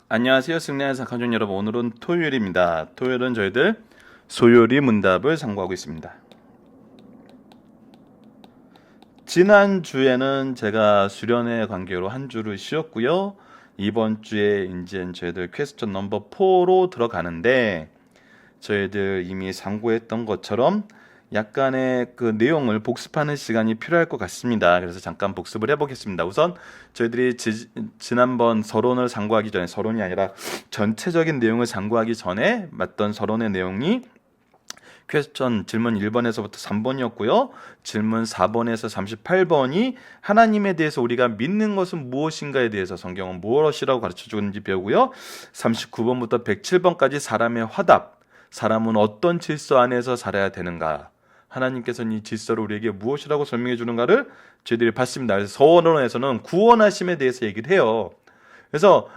안녕하세요. 승리하는 가족 여러분. 오늘은 토요일입니다. 토요일은 저희들 소요리 문답을 상고하고 있습니다. 지난주에는 제가 수련회 관계로 한 주를 쉬었고요. 이번 주에 이제 저희들 퀘스천 넘버 4로 들어가는데 저희들 이미 상고했던 것처럼 약간의 그 내용을 복습하는 시간이 필요할 것 같습니다. 그래서 잠깐 복습을 해보겠습니다. 우선 저희들이 지난번 서론을 상고하기 전에, 서론이 아니라 전체적인 내용을 상고하기 전에 맞던 서론의 내용이 퀘스천 질문 1번에서부터 3번이었고요. 질문 4번에서 38번이 하나님에 대해서 우리가 믿는 것은 무엇인가에 대해서 성경은 무엇이라고 가르쳐 주는지 배우고요. 39번부터 107번까지 사람의 화답, 사람은 어떤 질서 안에서 살아야 되는가, 하나님께서는 이 질서를 우리에게 무엇이라고 설명해 주는가를 저희들이 봤습니다. 그래서 서론에서는 구원하심에 대해서 얘기를 해요. 그래서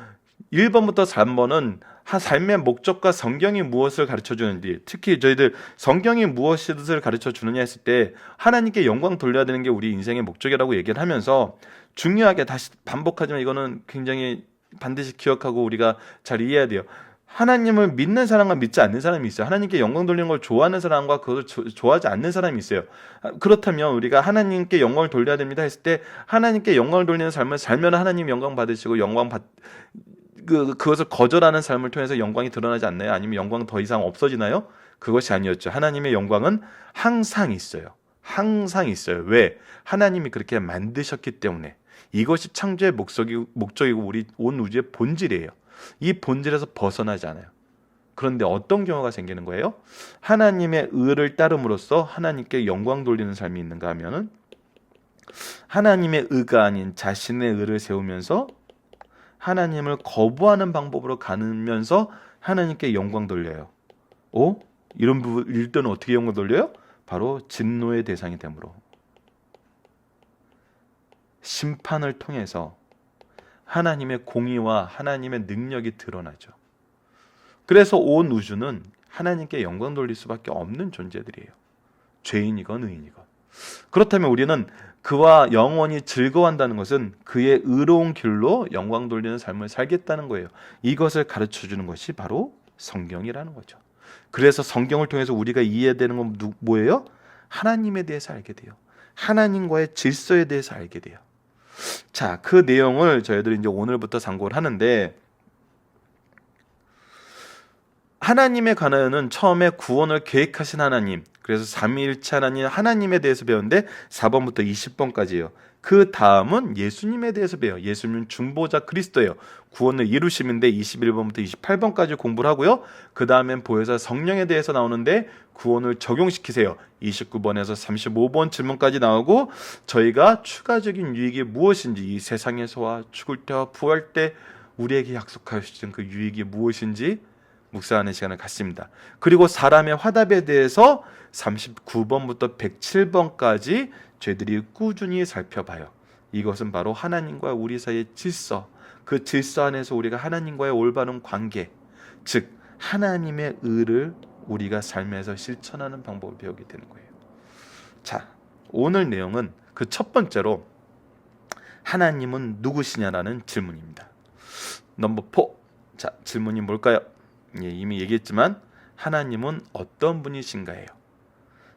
1번부터 3번은 삶의 목적과 성경이 무엇을 가르쳐 주는지, 특히 저희들 성경이 무엇을 가르쳐 주느냐 했을 때 하나님께 영광 돌려야 되는 게 우리 인생의 목적이라고 얘기를 하면서, 중요하게 다시 반복하지만 이거는 굉장히 반드시 기억하고 우리가 잘 이해해야 돼요. 하나님을 믿는 사람과 믿지 않는 사람이 있어요. 하나님께 영광 돌리는 걸 좋아하는 사람과 그것을 좋아하지 않는 사람이 있어요. 그렇다면 우리가 하나님께 영광을 돌려야 됩니다 했을 때, 하나님께 영광을 돌리는 삶을 살면 하나님 영광 받으시고, 그것을 거절하는 삶을 통해서 영광이 드러나지 않나요? 아니면 영광 더 이상 없어지나요? 그것이 아니었죠. 하나님의 영광은 항상 있어요. 항상 있어요. 왜? 하나님이 그렇게 만드셨기 때문에. 이것이 창조의 목적이고 우리 온 우주의 본질이에요. 이 본질에서 벗어나지 않아요. 그런데 어떤 경우가 생기는 거예요? 하나님의 의를 따름으로써 하나님께 영광 돌리는 삶이 있는가 하면은, 하나님의 의가 아닌 자신의 의를 세우면서 하나님을 거부하는 방법으로 가면서 하나님께 영광 돌려요. 이런 일 때는 어떻게 영광 돌려요? 바로 진노의 대상이 되므로, 심판을 통해서 하나님의 공의와 하나님의 능력이 드러나죠. 그래서 온 우주는 하나님께 영광 돌릴 수밖에 없는 존재들이에요. 죄인이건 의인이건. 그렇다면 우리는 그와 영원히 즐거워한다는 것은 그의 의로운 길로 영광 돌리는 삶을 살겠다는 거예요. 이것을 가르쳐주는 것이 바로 성경이라는 거죠. 그래서 성경을 통해서 우리가 이해되는 건 뭐예요? 하나님에 대해서 알게 돼요. 하나님과의 질서에 대해서 알게 돼요. 자, 그 내용을 저희들이 이제 오늘부터 상고를 하는데, 하나님에 관하여는 처음에 구원을 계획하신 하나님, 그래서 삼위일체 하나님에 대해서 배웠는데 4번부터 20번까지예요. 그 다음은 예수님에 대해서 배워요. 예수님은 중보자 그리스도예요. 구원을 이루심인데 21번부터 28번까지 공부를 하고요. 그 다음엔 보혜사 성령에 대해서 나오는데 구원을 적용시키세요. 29번에서 35번 질문까지 나오고, 저희가 추가적인 유익이 무엇인지, 이 세상에서와 죽을 때와 부활 때 우리에게 약속하신 그 유익이 무엇인지 묵상하는 시간을 갖습니다. 그리고 사람의 화답에 대해서 39번부터 107번까지 저희들이 꾸준히 살펴봐요. 이것은 바로 하나님과 우리 사이의 질서, 그 질서 안에서 우리가 하나님과의 올바른 관계, 즉 하나님의 의를 우리가 삶에서 실천하는 방법을 배우게 되는 거예요. 자, 오늘 내용은 그 첫 번째로 하나님은 누구시냐라는 질문입니다. 넘버 4. 자, 질문이 뭘까요? 이미 얘기했지만 하나님은 어떤 분이신가예요?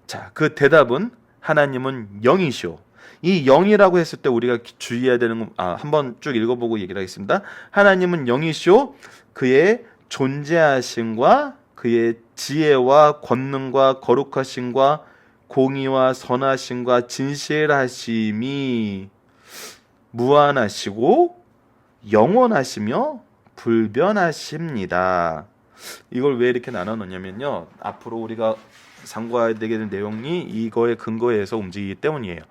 자, 그 대답은 하나님은 영이시오. 이 영이라고 했을 때 우리가 주의해야 되는 건, 한번 쭉 읽어보고 얘기를 하겠습니다. 하나님은 영이시오. 그의 존재하심과 그의 지혜와 권능과 거룩하심과 공의와 선하심과 진실하심이 무한하시고 영원하시며 불변하십니다. 이걸 왜 이렇게 나눠 놓냐면요, 앞으로 우리가 상고해야 되는 내용이 이거에 근거해서 움직이기 때문이에요.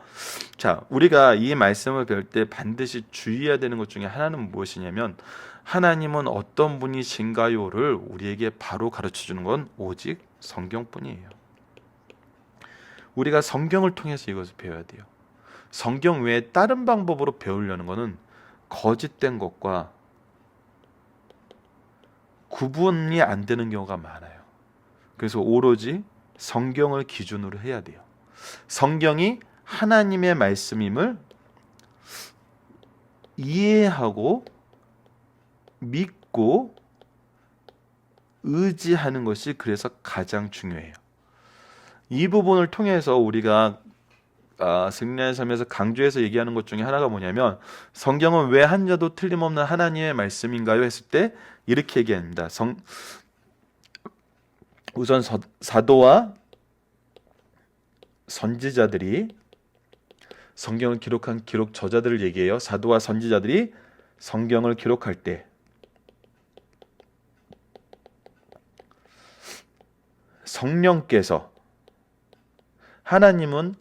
자, 우리가 이 말씀을 배울 때 반드시 주의해야 되는 것 중에 하나는 무엇이냐면, 하나님은 어떤 분이신가요를 우리에게 바로 가르쳐 주는 건 오직 성경뿐이에요. 우리가 성경을 통해서 이것을 배워야 돼요. 성경 외에 다른 방법으로 배우려는 것은 거짓된 것과 구분이 안 되는 경우가 많아요. 그래서 오로지 성경을 기준으로 해야 돼요. 성경이 하나님의 말씀임을 이해하고 믿고 믿고 의지하는 것이 그래서 가장 중요해요. 이 부분을 통해서 우리가 승리의 삶에서 강조해서 얘기하는 것 중에 하나가 뭐냐면, 성경은 왜 한 자도 틀림없는 하나님의 말씀인가요? 했을 때 이렇게 얘기합니다. 우선 사도와 선지자들이, 성경을 기록한 기록 저자들을 얘기해요. 사도와 선지자들이 성경을 기록할 때 성령께서, 하나님은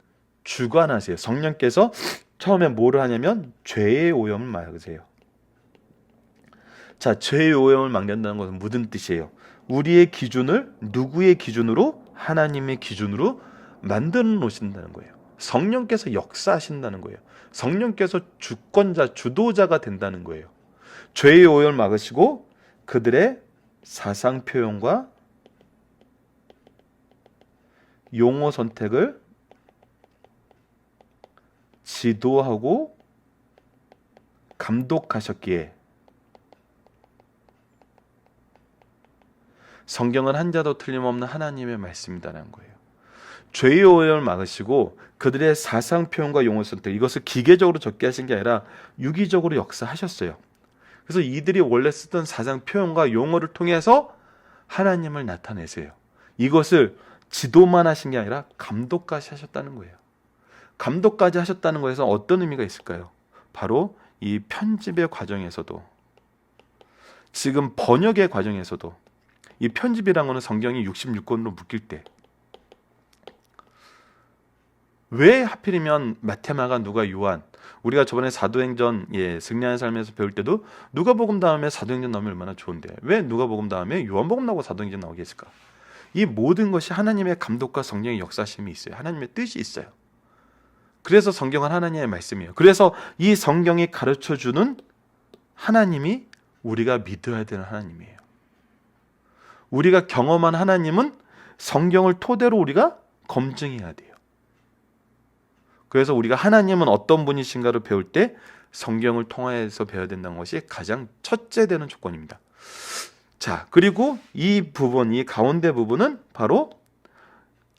주관하세요. 성령께서 처음에 뭐를 하냐면 죄의 오염을 막으세요. 자, 죄의 오염을 막는다는 것은 무슨 뜻이에요? 우리의 기준을 누구의 기준으로? 하나님의 기준으로 만들어 놓으신다는 거예요. 성령께서 역사하신다는 거예요. 성령께서 주권자, 주도자가 된다는 거예요. 죄의 오염을 막으시고 그들의 사상 표현과 용어 선택을 지도하고 감독하셨기에 성경은 한 자도 틀림없는 하나님의 말씀이다라는 거예요. 죄의 오염을 막으시고 그들의 사상 표현과 용어 선택, 이것을 기계적으로 적게 하신 게 아니라 유기적으로 역사하셨어요. 그래서 이들이 원래 쓰던 사상 표현과 용어를 통해서 하나님을 나타내세요. 이것을 지도만 하신 게 아니라 감독까지 하셨다는 거예요. 감독까지 하셨다는 것에서 어떤 의미가 있을까요? 바로 이 편집의 과정에서도, 지금 번역의 과정에서도, 이 편집이라는 것은 성경이 66권으로 묶일 때, 왜 하필이면 마테마가, 누가, 요한, 우리가 저번에 사도행전, 승리하는 삶에서 배울 때도 누가복음 다음에 사도행전 나오면 얼마나 좋은데 왜 누가복음 다음에 요한복음 나오고 사도행전 나오게 했을까? 이 모든 것이 하나님의 감독과 성령의 역사심이 있어요. 하나님의 뜻이 있어요. 그래서 성경은 하나님의 말씀이에요. 그래서 이 성경이 가르쳐주는 하나님이 우리가 믿어야 되는 하나님이에요. 우리가 경험한 하나님은 성경을 토대로 우리가 검증해야 돼요. 그래서 우리가 하나님은 어떤 분이신가를 배울 때 성경을 통해서 배워야 된다는 것이 가장 첫째 되는 조건입니다. 자, 그리고 이 부분, 이 가운데 부분은 바로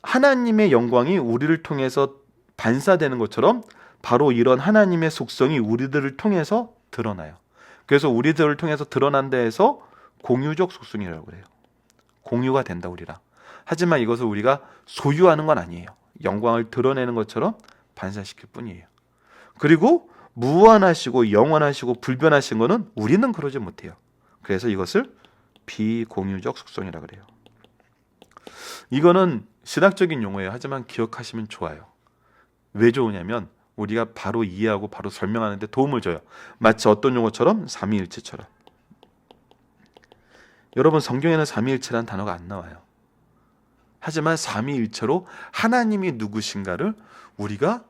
하나님의 영광이 우리를 통해서 반사되는 것처럼 바로 이런 하나님의 속성이 우리들을 통해서 드러나요. 그래서 우리들을 통해서 드러난다 해서 공유적 속성이라고 그래요. 공유가 된다, 우리랑. 하지만 이것을 우리가 소유하는 건 아니에요. 영광을 드러내는 것처럼 반사시킬 뿐이에요. 그리고 무한하시고 영원하시고 불변하신 것은 우리는 그러지 못해요. 그래서 이것을 비공유적 속성이라고 그래요. 이거는 신학적인 용어예요. 하지만 기억하시면 좋아요. 왜 좋으냐면 우리가 바로 이해하고 바로 설명하는 데 도움을 줘요. 마치 어떤 용어처럼? 삼위일체처럼. 여러분, 성경에는 삼위일체라는 단어가 안 나와요. 하지만 삼위일체로 하나님이 누구신가를 우리가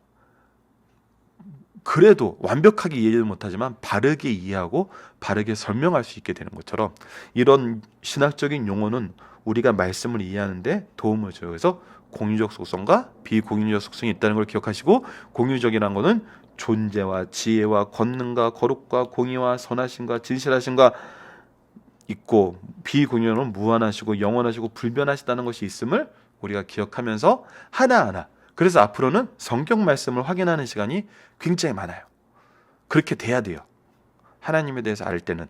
그래도 완벽하게 이해를 못하지만 바르게 이해하고 바르게 설명할 수 있게 되는 것처럼, 이런 신학적인 용어는 우리가 말씀을 이해하는 데 도움을 줘요. 그래서 공유적 속성과 비공유적 속성이 있다는 걸 기억하시고, 공유적이라는 것은 존재와 지혜와 권능과 거룩과 공의와 선하심과 진실하심과 있고, 비공유는 무한하시고 영원하시고 불변하시다는 것이 있음을 우리가 기억하면서 하나하나, 그래서 앞으로는 성경 말씀을 확인하는 시간이 굉장히 많아요. 그렇게 돼야 돼요. 하나님에 대해서 알 때는.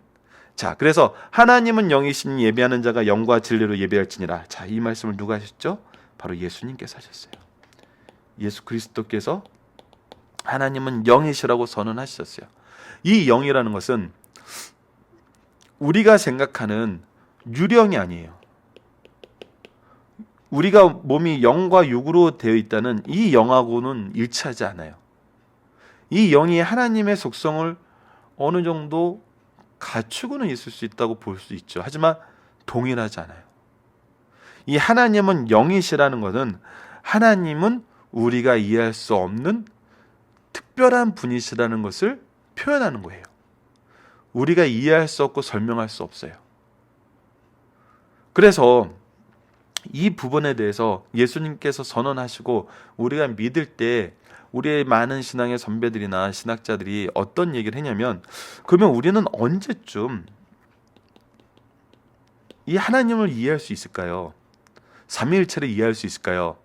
자, 그래서 하나님은 영이시니 예배하는 자가 영과 진리로 예배할지니라. 자, 이 말씀을 누가 하셨죠? 바로 예수님께서 하셨어요. 예수 그리스도께서 하나님은 영이시라고 선언하셨어요. 이 영이라는 것은 우리가 생각하는 유령이 아니에요. 우리가 몸이 영과 육으로 되어 있다는 이 영하고는 일치하지 않아요. 이 영이 하나님의 속성을 어느 정도 갖추고는 있을 수 있다고 볼 수 있죠. 하지만 동일하지 않아요. 이 하나님은 영이시라는 것은 하나님은 우리가 이해할 수 없는 특별한 분이시라는 것을 표현하는 거예요. 우리가 이해할 수 없고 설명할 수 없어요. 그래서 이 부분에 대해서 예수님께서 선언하시고 우리가 믿을 때 우리의 많은 신앙의 선배들이나 신학자들이 어떤 얘기를 했냐면, 그러면 우리는 언제쯤 이 하나님을 이해할 수 있을까요? 삼위일체를 이해할 수 있을까요?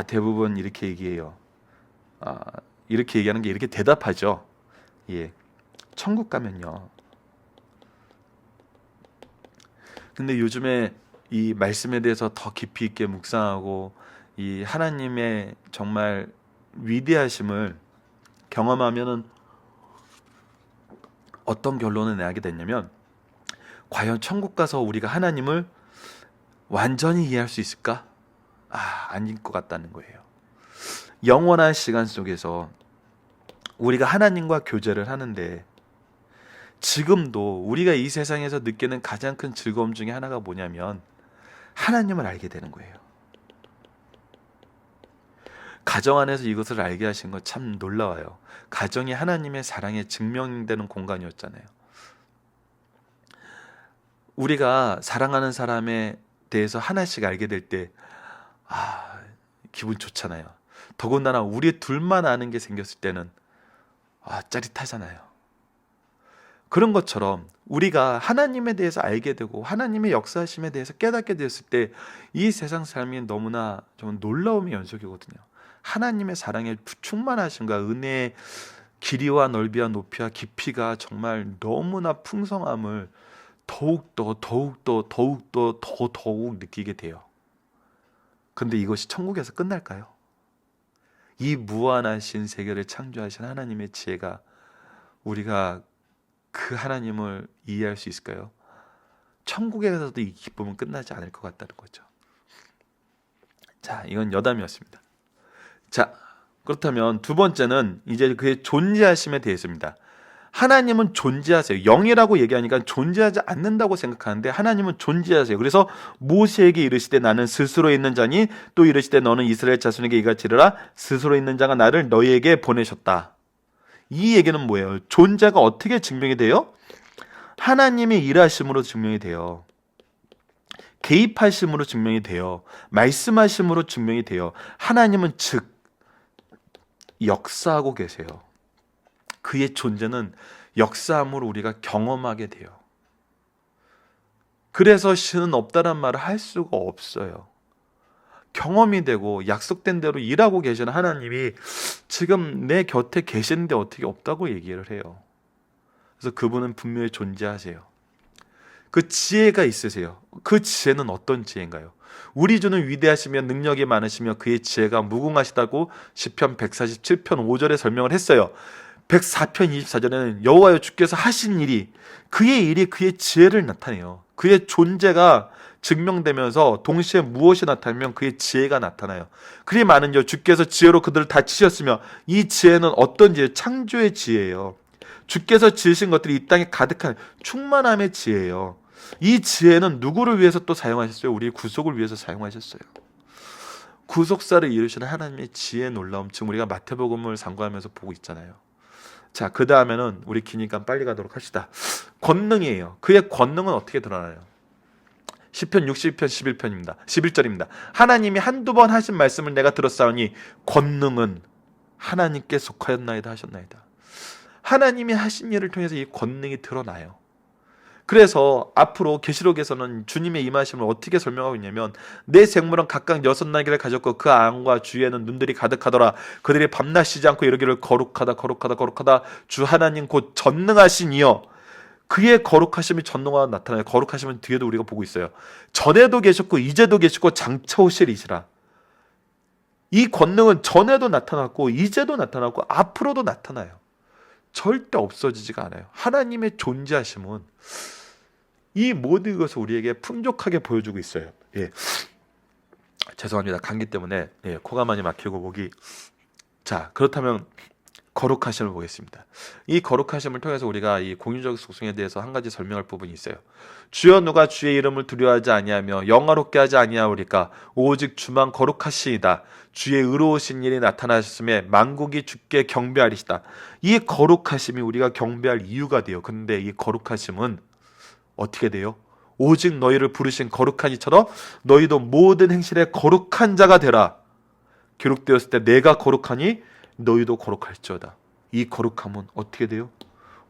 대부분 이렇게 얘기해요. 이렇게 얘기하는 게 이렇게 대답하죠. 예, 천국 가면요. 근데 요즘에 이 말씀에 대해서 더 깊이 있게 묵상하고 이 하나님의 정말 위대하심을 경험하면은 어떤 결론을 내게 됐냐면, 과연 천국 가서 우리가 하나님을 완전히 이해할 수 있을까? 아닐 것 같다는 거예요. 영원한 시간 속에서 우리가 하나님과 교제를 하는데, 지금도 우리가 이 세상에서 느끼는 가장 큰 즐거움 중에 하나가 뭐냐면 하나님을 알게 되는 거예요. 가정 안에서 이것을 알게 하신 건 참 놀라워요. 가정이 하나님의 사랑에 증명되는 공간이었잖아요. 우리가 사랑하는 사람에 대해서 하나씩 알게 될 때 기분 좋잖아요. 더군다나 우리 둘만 아는 게 생겼을 때는 짜릿하잖아요. 그런 것처럼 우리가 하나님에 대해서 알게 되고 하나님의 역사하심에 대해서 깨닫게 되었을 때 이 세상 삶이 너무나 좀 놀라움의 연속이거든요. 하나님의 사랑에 충만하심과 은혜의 길이와 넓이와 높이와 깊이가 정말 너무나 풍성함을 더욱 느끼게 돼요. 근데 이것이 천국에서 끝날까요? 이 무한하신 세계를 창조하신 하나님의 지혜가 우리가 그 하나님을 이해할 수 있을까요? 천국에서도 이 기쁨은 끝나지 않을 것 같다는 거죠. 자, 이건 여담이었습니다. 자, 그렇다면 두 번째는 이제 그의 존재하심에 대해서입니다. 하나님은 존재하세요. 영이라고 얘기하니까 존재하지 않는다고 생각하는데 하나님은 존재하세요. 그래서 모세에게 이르시되 나는 스스로 있는 자니, 또 이르시되 너는 이스라엘 자손에게 이같이 이르라 스스로 있는 자가 나를 너희에게 보내셨다. 이 얘기는 뭐예요? 존재가 어떻게 증명이 돼요? 하나님의 일하심으로 증명이 돼요. 개입하심으로 증명이 돼요. 말씀하심으로 증명이 돼요. 하나님은 즉 역사하고 계세요. 그의 존재는 역사함으로 우리가 경험하게 돼요. 그래서 신은 없다란 말을 할 수가 없어요. 경험이 되고 약속된 대로 일하고 계시는 하나님이 지금 내 곁에 계시는데 어떻게 없다고 얘기를 해요. 그래서 그분은 분명히 존재하세요. 그 지혜가 있으세요. 그 지혜는 어떤 지혜인가요? 우리 주는 위대하시며 능력이 많으시며 그의 지혜가 무궁하시다고 시편 147편 5절에 설명을 했어요. 104편 24절에는 여호와여 주께서 하신 일이, 그의 일이 그의 지혜를 나타내요. 그의 존재가 증명되면서 동시에 무엇이 나타나면 그의 지혜가 나타나요. 그리 많은요 주께서 지혜로 그들을 다치셨으며, 이 지혜는 어떤 지혜? 창조의 지혜예요. 주께서 지으신 것들이 이 땅에 가득한 충만함의 지혜예요. 이 지혜는 누구를 위해서 또 사용하셨어요? 우리의 구속을 위해서 사용하셨어요. 구속사를 이루시는 하나님의 지혜의 놀라움, 지금 우리가 마태복음을 상고하면서 보고 있잖아요. 자, 그 다음에는 우리 기니까 빨리 가도록 합시다. 권능이에요. 그의 권능은 어떻게 드러나요? 시편 62편 11편입니다. 11절입니다. 하나님이 한두 번 하신 말씀을 내가 들었사오니 권능은 하나님께 속하였나이다 하셨나이다. 하나님이 하신 일을 통해서 이 권능이 드러나요. 그래서 앞으로 계시록에서는 주님의 임하심을 어떻게 설명하고 있냐면, 내 생물은 각각 6날개를 가졌고 그 안과 주위에는 눈들이 가득하더라. 그들이 밤낮 쉬지 않고 이르기를 거룩하다 거룩하다 거룩하다 주 하나님 곧 전능하신 이여. 그의 거룩하심이 전능화가 나타나요. 거룩하심은 뒤에도 우리가 보고 있어요. 전에도 계셨고 이제도 계시고 장차 오실 이시라. 이 권능은 전에도 나타났고 이제도 나타났고 앞으로도 나타나요. 절대 없어지지가 않아요. 하나님의 존재하심은 이 모든 것을 우리에게 풍족하게 보여주고 있어요. 예. 죄송합니다. 감기 때문에 코가 많이 막히고 목이. 자, 그렇다면 거룩하심을 보겠습니다. 이 거룩하심을 통해서 우리가 이 공유적 속성에 대해서 한 가지 설명할 부분이 있어요. 주여 누가 주의 이름을 두려워하지 아니하며 영화롭게 하지 아니하오리까? 오직 주만 거룩하시이다. 주의 의로우신 일이 나타나셨음에 만국이 주께 경배하리시다. 이 거룩하심이 우리가 경배할 이유가 돼요. 근데 이 거룩하심은 어떻게 돼요? 오직 너희를 부르신 거룩한 이처럼 너희도 모든 행실에 거룩한 자가 되라. 기록되었을 때 내가 거룩하니 너희도 거룩할지어다. 이 거룩함은 어떻게 돼요?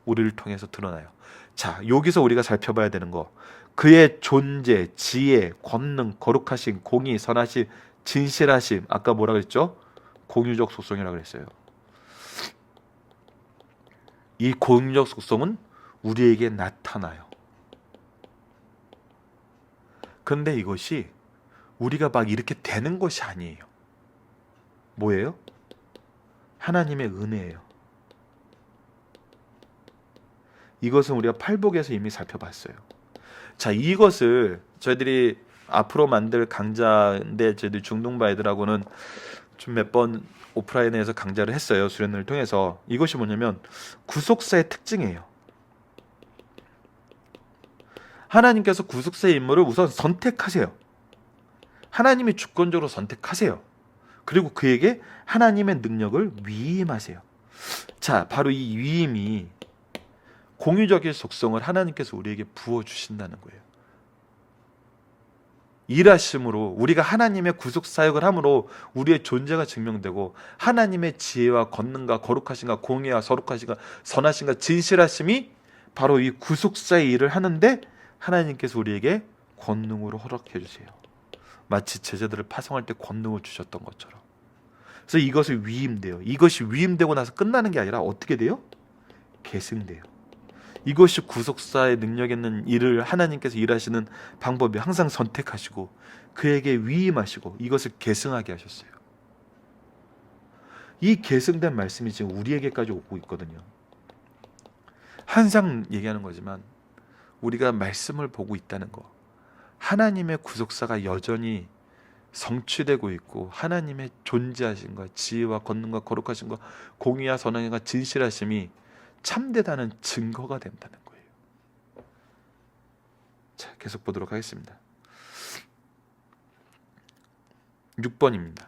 우리를 통해서 드러나요. 자, 여기서 우리가 살펴봐야 되는 거, 그의 존재, 지혜, 권능, 거룩하심, 공의, 선하심, 진실하심, 아까 뭐라 그랬죠? 공유적 속성이라고 그랬어요. 이 공유적 속성은 우리에게 나타나요. 그런데 이것이 우리가 막 이렇게 되는 것이 아니에요. 뭐예요? 하나님의 은혜예요. 이것은 우리가 팔복에서 이미 살펴봤어요. 자, 이것을 저희들이 앞으로 만들 강좌인데, 저희들 중동바 애들하고는 좀 몇 번 오프라인에서 강좌를 했어요. 수련을 통해서. 이것이 뭐냐면 구속사의 특징이에요. 하나님께서 구속사의 인물을 우선 선택하세요. 하나님이 주권적으로 선택하세요. 그리고 그에게 하나님의 능력을 위임하세요. 자, 바로 이 위임이 공유적인 속성을 하나님께서 우리에게 부어주신다는 거예요. 일하심으로, 우리가 하나님의 구속사역을 함으로 우리의 존재가 증명되고, 하나님의 지혜와 권능과 거룩하심과 공의와 서룩하심과 선하심과 진실하심이 바로 이 구속사의 일을 하는데 하나님께서 우리에게 권능으로 허락해 주세요. 마치 제자들을 파송할 때 권능을 주셨던 것처럼. 그래서 이것을 위임돼요. 이것이 위임되고 나서 끝나는 게 아니라 어떻게 돼요? 계승돼요. 이것이 구속사의 능력 있는 일을 하나님께서 일하시는 방법이, 항상 선택하시고 그에게 위임하시고 이것을 계승하게 하셨어요. 이 계승된 말씀이 지금 우리에게까지 오고 있거든요. 항상 얘기하는 거지만 우리가 말씀을 보고 있다는 거, 하나님의 구속사가 여전히 성취되고 있고, 하나님의 존재하심과 지혜와 권능과 거룩하심과 공의와 선행과 진실하심이 참되다는 증거가 된다는 거예요. 자, 계속 보도록 하겠습니다. 6번입니다.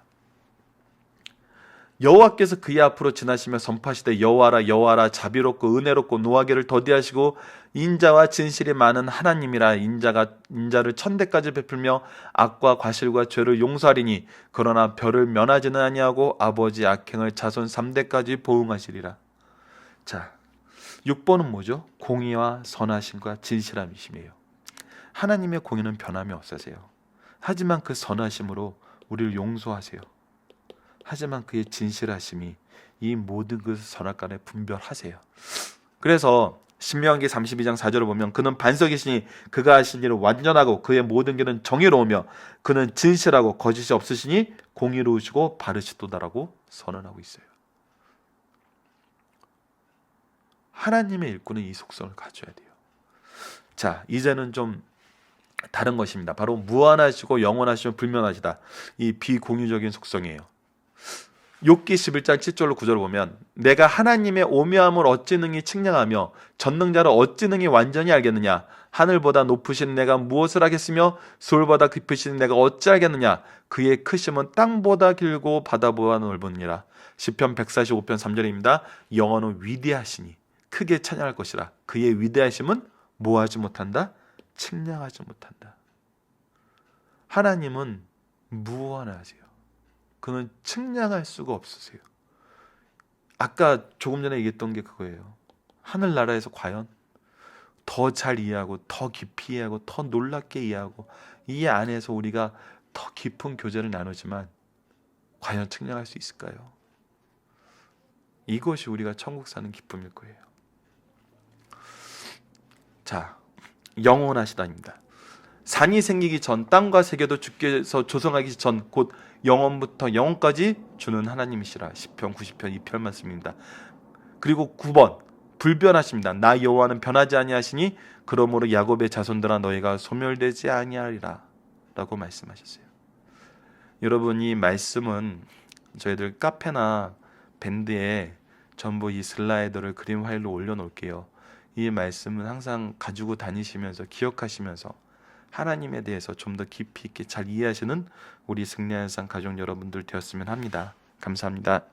여호와께서 그의 앞으로 지나시며 선포하시되 여호와라 여호와라 자비롭고 은혜롭고 노하기를 더디하시고 인자와 진실이 많은 하나님이라. 인자를 천대까지 베풀며 악과 과실과 죄를 용서하리니 그러나 별을 면하지는 아니하고 아버지 악행을 자손 3대까지 보응하시리라. 자, 6번은 뭐죠? 공의와 선하심과 진실함이심이에요. 하나님의 공의는 변함이 없으세요. 하지만 그 선하심으로 우리를 용서하세요. 하지만 그의 진실하심이 이 모든 그 선악간에 분별하세요. 그래서 신명기 32장 4절을 보면 그는 반석이시니 그가 하신 일은 완전하고 그의 모든 길은 정의로우며 그는 진실하고 거짓이 없으시니 공의로우시고 바르시도다라고 선언하고 있어요. 하나님의 일꾼은 이 속성을 가져야 돼요. 자, 이제는 좀 다른 것입니다. 바로 무한하시고 영원하시고 불면하시다. 이 비공유적인 속성이에요. 욥기 11장 7절로 9절을 보면 내가 하나님의 오묘함을 어찌 능히 측량하며 전능자를 어찌 능히 완전히 알겠느냐. 하늘보다 높으신 내가 무엇을 하겠으며 수월보다 깊으신 내가 어찌 알겠느냐. 그의 크심은 땅보다 길고 바다보다 넓으니라. 시편 145편 3절입니다. 영원은 위대하시니 크게 찬양할 것이라. 그의 위대하심은 뭐하지 못한다? 측량하지 못한다. 하나님은 무한하세요. 그는 측량할 수가 없으세요. 아까 조금 전에 얘기했던 게 그거예요. 하늘나라에서 과연 더 잘 이해하고 더 깊이 이해하고 더 놀랍게 이해하고 이 안에서 우리가 더 깊은 교제를 나누지만 과연 측량할 수 있을까요? 이것이 우리가 천국 사는 기쁨일 거예요. 자, 영원하시다입니다. 산이 생기기 전 땅과 세계도 주께서 조성하기 전 곧 영원부터 영원까지 주는 하나님이시라. 시편 90편 2편 말씀입니다. 그리고 9번 불변하십니다. 나 여호와는 변하지 아니하시니 그러므로 야곱의 자손들아 너희가 소멸되지 아니하리라 라고 말씀하셨어요. 여러분, 이 말씀은 저희들 카페나 밴드에 전부 이 슬라이드를 그림 파일로 올려놓을게요. 이 말씀은 항상 가지고 다니시면서 기억하시면서 하나님에 대해서 좀 더 깊이 있게 잘 이해하시는 우리 승리한 상 가족 여러분들 되었으면 합니다. 감사합니다.